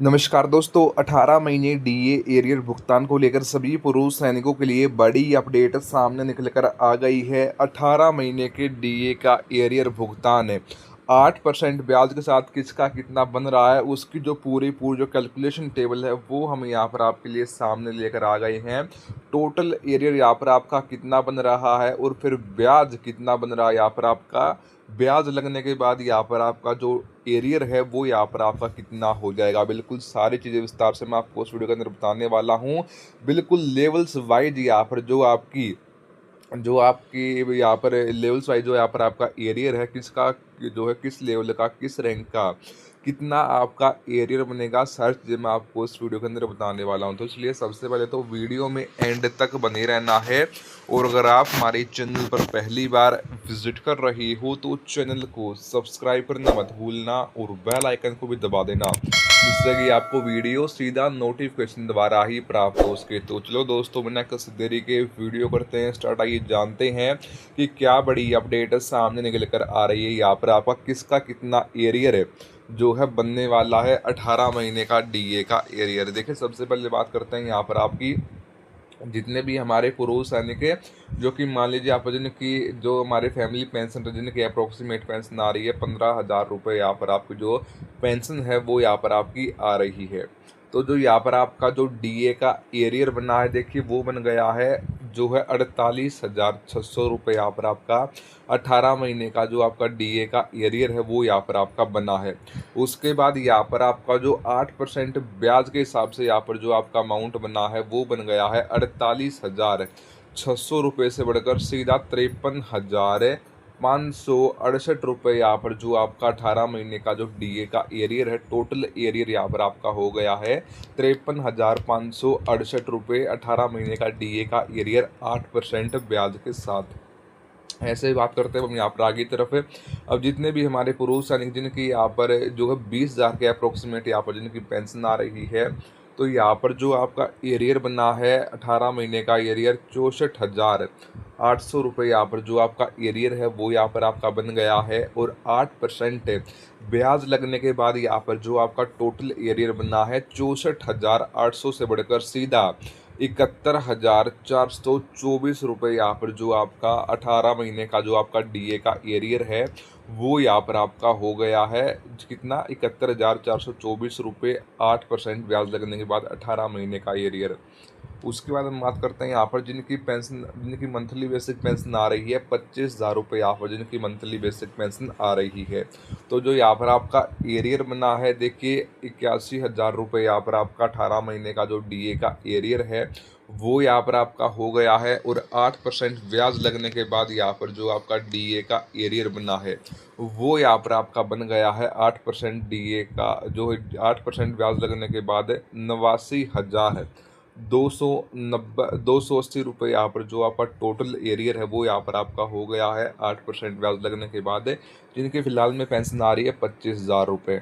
नमस्कार दोस्तों, 18 महीने डीए एरियर भुगतान को लेकर सभी पुरुष सैनिकों के लिए बड़ी अपडेट सामने निकल कर आ गई है। 18 महीने के डीए का एरियर भुगतान है 8% ब्याज के साथ किसका कितना बन रहा है, उसकी जो पूरी जो कैलकुलेशन टेबल है वो हम यहाँ पर आपके लिए सामने लेकर आ गए हैं। टोटल एरियर यहाँ पर आपका कितना बन रहा है और फिर ब्याज कितना बन रहा है। यहाँ पर आपका ब्याज लगने के बाद यहाँ पर आपका जो एरियर है वो यहाँ पर आपका कितना हो जाएगा, बिल्कुल सारी चीज़ें विस्तार से मैं आपको उस वीडियो के अंदर बताने वाला हूँ। बिल्कुल लेवल्स वाइज यहाँ पर जो आपकी यहाँ पर लेवल्स वाइज जो यहाँ पर आपका एरियर है किसका, जो है किस लेवल का, किस रैंक का कितना आपका एरियर बनेगा, सर्च जो मैं आपको इस वीडियो के अंदर बताने वाला हूँ। तो इसलिए सबसे पहले तो वीडियो में एंड तक बने रहना है। और अगर आप हमारे चैनल पर पहली बार विजिट कर रही हो तो चैनल को सब्सक्राइब करना मत भूलना और बेल आइकन को भी दबा देना, जिससे कि आपको वीडियो सीधा नोटिफिकेशन द्वारा ही प्राप्त हो सके। तो चलो दोस्तों, बिना किसी देरी के वीडियो करते हैं स्टार्ट। आइए जानते हैं कि क्या बड़ी अपडेट सामने निकल कर आ रही है। यहाँ पर आपका किसका कितना एरियर है जो है बनने वाला है 18 महीने का डीए का एरियर। देखिए, सबसे पहले बात करते हैं यहाँ पर आपकी जितने भी हमारे पुरुष सैनिक है, जो कि मान लीजिए आप जिनकी जो हमारे फैमिली पेंशन जिनकी अप्रोक्सीमेट पेंशन आ रही है 15,000 रुपये, यहाँ पर आपकी जो पेंशन है वो यहाँ पर आपकी आ रही है। तो जो यहाँ पर आपका जो डीए का एरियर बना है, देखिए वो बन गया है जो है 48,600 रुपये। यहाँ पर आपका 18 महीने का जो आपका डीए का एरियर है वो यहाँ पर आपका बना है। उसके बाद यहाँ पर आपका जो 8% ब्याज के हिसाब से यहाँ पर जो आपका अमाउंट बना है वो बन गया है 48,600 रुपये से बढ़कर सीधा 53,568 रुपये। यहाँ पर जो आपका 18 महीने का जो डीए का एरियर है, टोटल एरियर यहाँ पर आपका हो गया है 53,568 रुपये। 18 महीने का डीए का एरियर 8% ब्याज के साथ। ऐसे ही बात करते हैं हम यहाँ पर आगे की तरफ है। अब जितने भी हमारे पुरुष सैनिक जिनकी यहाँ पर जो है 20,000 के अप्रोक्सीमेट यहाँ पर जिनकी पेंशन आ रही है, तो यहाँ पर जो आपका एरियर बना है 18 महीने का एरियर 64,800 रुपये। यहाँ पर जो आपका एरियर है वो यहाँ पर आपका बन गया है और 8% ब्याज लगने के बाद यहाँ पर जो आपका टोटल एरियर बना है 64,800 से बढ़कर सीधा 71,424 रुपये। यहाँ पर जो आपका 18 महीने का जो आपका डीए का एरियर है वो यहाँ पर आपका हो गया है कितना, 71,424 रुपये। 8% ब्याज लगने के बाद 18 महीने का एरियर। उसके बाद हम बात करते हैं यहाँ पर जिनकी पेंशन, जिनकी मंथली बेसिक पेंशन आ रही है 25,000 रुपये। यहाँ पर जिनकी मंथली बेसिक पेंशन आ रही है, तो जो यहाँ पर आपका एरियर बना है देखिए 81,000 रुपये। यहाँ पर आपका 18 महीने का जो डीए का एरियर है वो यहाँ पर आपका हो गया है और 8% ब्याज लगने के बाद यहाँ पर जो आपका डीए का एरियर बना है वो यहाँ पर आपका बन गया है 8% डीए का जो है 8% ब्याज लगने के बाद 89,280 रुपये। यहाँ पर जो आपका टोटल एरियर है वो यहाँ पर आपका हो गया है 8% ब्याज लगने के बाद, जिनकी फ़िलहाल में पेंशन आ रही है 25,000 रुपये।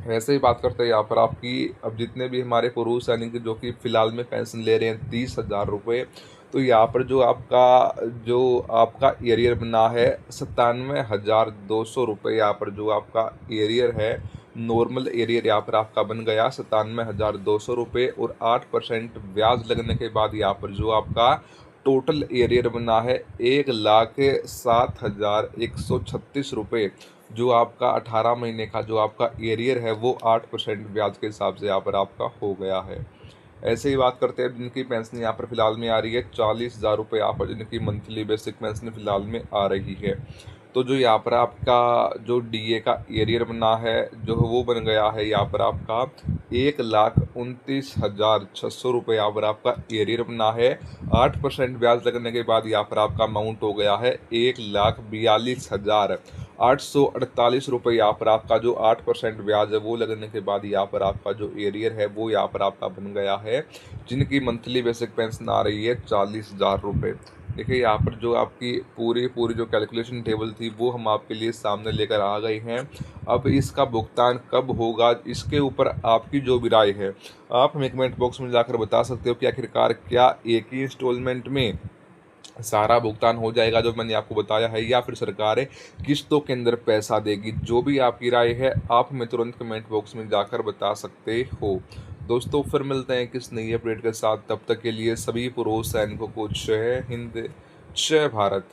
वैसे ही बात करते हैं यहाँ पर आपकी, अब जितने भी हमारे पुरुष सैनिक जो कि फ़िलहाल में पेंशन ले रहे हैं 30,000 रुपये, तो यहाँ पर जो आपका एरियर बना है 97,200 रुपये। यहाँ पर जो आपका एरियर है नॉर्मल एरियर यहाँ पर आपका बन गया 97,200 रुपये और 8% ब्याज लगने के बाद यहाँ पर जो आपका टोटल एरियर बना है 1,07,136 रुपये। जो आपका 18 महीने का जो आपका एरियर है वो 8% ब्याज के हिसाब से यहाँ पर आपका हो गया है। ऐसे ही बात करते हैं जिनकी पेंशन यहाँ पर फिलहाल में आ रही है 40,000 रुपये। यहाँ पर जिनकी मंथली बेसिक पेंशन फिलहाल में आ रही है, तो जो यहाँ पर आपका जो डीए का एरियर बना है जो वो बन गया है यहाँ पर आपका 1,29,600 रुपये। यहाँ पर आपका एरियर बना है 8% ब्याज लगने के बाद यहाँ पर आपका अमाउंट हो गया है 1,42,848 रुपये। यहाँ पर आपका जो 8% ब्याज है वो लगने के बाद यहाँ पर आपका जो एरियर है वो यहाँ पर आपका बन गया है, जिनकी मंथली बेसिक पेंशन आ रही है 40,000 रुपये। देखिए, यहाँ पर जो आपकी पूरी जो कैलकुलेशन टेबल थी वो हम आपके लिए सामने लेकर आ गए हैं। अब इसका भुगतान कब होगा, इसके ऊपर आपकी जो भी राय है आप हमें कमेंट बॉक्स में जाकर बता सकते हो कि आखिरकार क्या एक ही इंस्टॉलमेंट में सारा भुगतान हो जाएगा जो मैंने आपको बताया है, या फिर सरकारें किस्तों के अंदर पैसा देगी? जो भी आपकी राय है आप हमें तुरंत कमेंट बॉक्स में जाकर बता सकते हो। दोस्तों फिर मिलते हैं किस नई अपडेट के साथ, तब तक के लिए सभी पुरुष सैनिकों को जय हिंद, जय भारत।